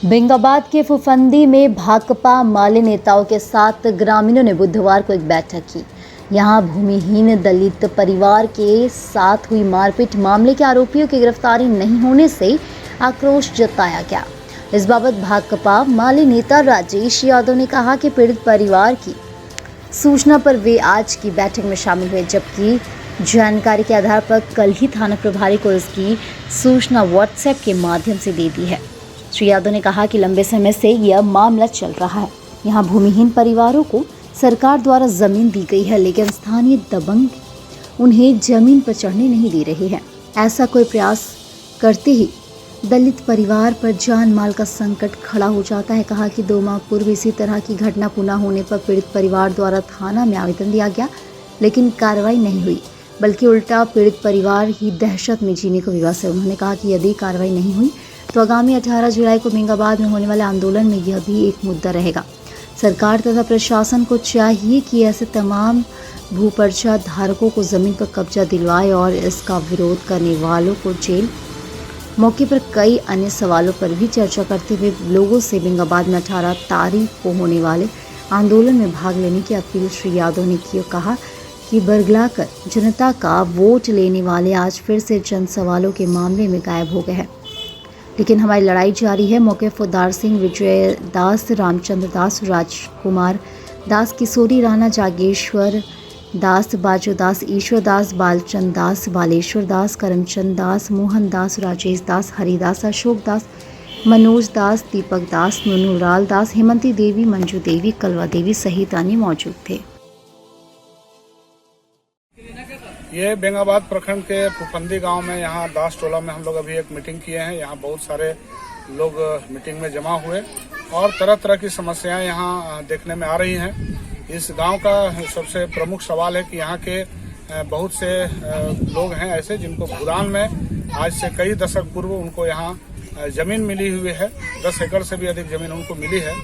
बेंगाबाद के फुफंदी में भाकपा माले नेताओं के साथ ग्रामीणों ने बुधवार को एक बैठक की। यहां भूमिहीन दलित परिवार के साथ हुई मारपीट मामले के आरोपियों की गिरफ्तारी नहीं होने से आक्रोश जताया गया। इस बाबत भाकपा माले नेता राजेश यादव ने कहा कि पीड़ित परिवार की सूचना पर वे आज की बैठक में शामिल हुए, जबकि जानकारी के आधार पर कल ही थाना प्रभारी को इसकी सूचना व्हाट्सएप के माध्यम से दे दी है। श्री यादव ने कहा कि लंबे समय से यह मामला चल रहा है। यहाँ भूमिहीन परिवारों को सरकार द्वारा जमीन दी गई है, लेकिन स्थानीय दबंग उन्हें जमीन पर चढ़ने नहीं दे रहे हैं। ऐसा कोई प्रयास करते ही दलित परिवार पर जान माल का संकट खड़ा हो जाता है। कहा कि 2 माह पूर्व इसी तरह की घटना पुनः होने पर पीड़ित परिवार द्वारा थाना में आवेदन दिया गया, लेकिन कार्रवाई नहीं हुई, बल्कि उल्टा पीड़ित परिवार ही दहशत में जीने को विवश है। उन्होंने कहा कि यदि कार्रवाई नहीं हुई तो आगामी 18 जुलाई को बेंगाबाद में होने वाले आंदोलन में यह भी एक मुद्दा रहेगा। सरकार तथा प्रशासन को चाहिए कि ऐसे तमाम भूपर्चा धारकों को जमीन पर कब्जा दिलवाए और इसका विरोध करने वालों को जेल। मौके पर कई अन्य सवालों पर भी चर्चा करते हुए लोगों से बेंगाबाद में 18 तारीख को होने वाले आंदोलन में भाग लेने की अपील श्री यादव ने की। कहा कि बरगलाकर जनता का वोट लेने वाले आज फिर से जन सवालों के मामले में गायब हो गए हैं, लेकिन हमारी लड़ाई जारी है। मौके फुदार सिंह, विजय दास, रामचंद्र दास, राजकुमार दास, किशोरी राणा, जागेश्वर दास, बाजू दास, ईश्वर दास, बालचंद दास, बालेश्वर दास, करमचंद दास, मोहन दास, राजेश दास, हरिदास, अशोक दास, मनोज दास, दीपक दास, नूनूलाल दास, हेमंती देवी, मंजू देवी, कलवा देवी सहित अन्य मौजूद थे। ये बेंगाबाद प्रखंड के फुफंदी गांव में यहाँ दास टोला में हम लोग अभी एक मीटिंग किए हैं। यहाँ बहुत सारे लोग मीटिंग में जमा हुए और तरह तरह की समस्याएं यहाँ देखने में आ रही हैं। इस गांव का सबसे प्रमुख सवाल है कि यहाँ के बहुत से लोग हैं ऐसे जिनको भूदान में आज से कई दशक पूर्व उनको यहाँ जमीन मिली हुई है। 10 एकड़ से भी अधिक जमीन उनको मिली है,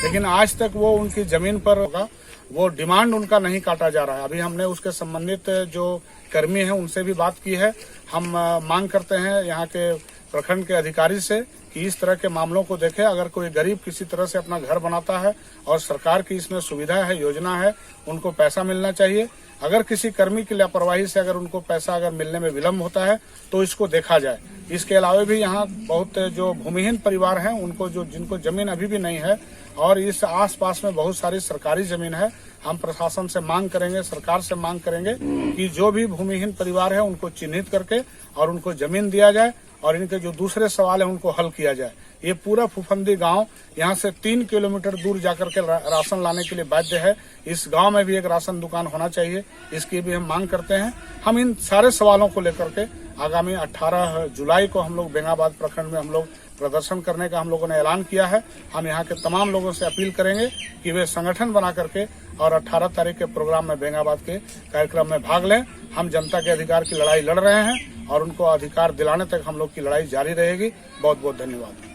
लेकिन आज तक वो उनकी जमीन पर वो डिमांड उनका नहीं काटा जा रहा है। अभी हमने उसके संबंधित जो कर्मी हैं उनसे भी बात की है। हम मांग करते हैं यहाँ के प्रखंड के अधिकारी से कि इस तरह के मामलों को देखें। अगर कोई गरीब किसी तरह से अपना घर बनाता है और सरकार की इसमें सुविधा है, योजना है, उनको पैसा मिलना चाहिए। अगर किसी कर्मी की लापरवाही से अगर उनको पैसा अगर मिलने में विलम्ब होता है तो इसको देखा जाए। इसके अलावा भी यहाँ बहुत जो भूमिहीन परिवार हैं उनको जिनको जमीन अभी भी नहीं है और इस आसपास में बहुत सारी सरकारी जमीन है। हम प्रशासन से मांग करेंगे, सरकार से मांग करेंगे कि जो भी भूमिहीन परिवार है उनको चिन्हित करके और उनको जमीन दिया जाए और इनके जो दूसरे सवाल है उनको हल किया जाए। ये पूरा फुफंदी गांव यहाँ से 3 किलोमीटर दूर जाकर के राशन लाने के लिए बाध्य है। इस गांव में भी एक राशन दुकान होना चाहिए, इसकी भी हम मांग करते हैं। हम इन सारे सवालों को लेकर के आगामी 18 जुलाई को हम लोग बेंगाबाद प्रखंड में हम लोग प्रदर्शन करने का हम लोगों ने ऐलान किया है। हम यहाँ के तमाम लोगों से अपील करेंगे कि वे संगठन बना करके और 18 तारीख के प्रोग्राम में बेंगाबाद के कार्यक्रम में भाग लें। हम जनता के अधिकार की लड़ाई लड़ रहे हैं और उनको अधिकार दिलाने तक हम लोग की लड़ाई जारी रहेगी। बहुत बहुत धन्यवाद।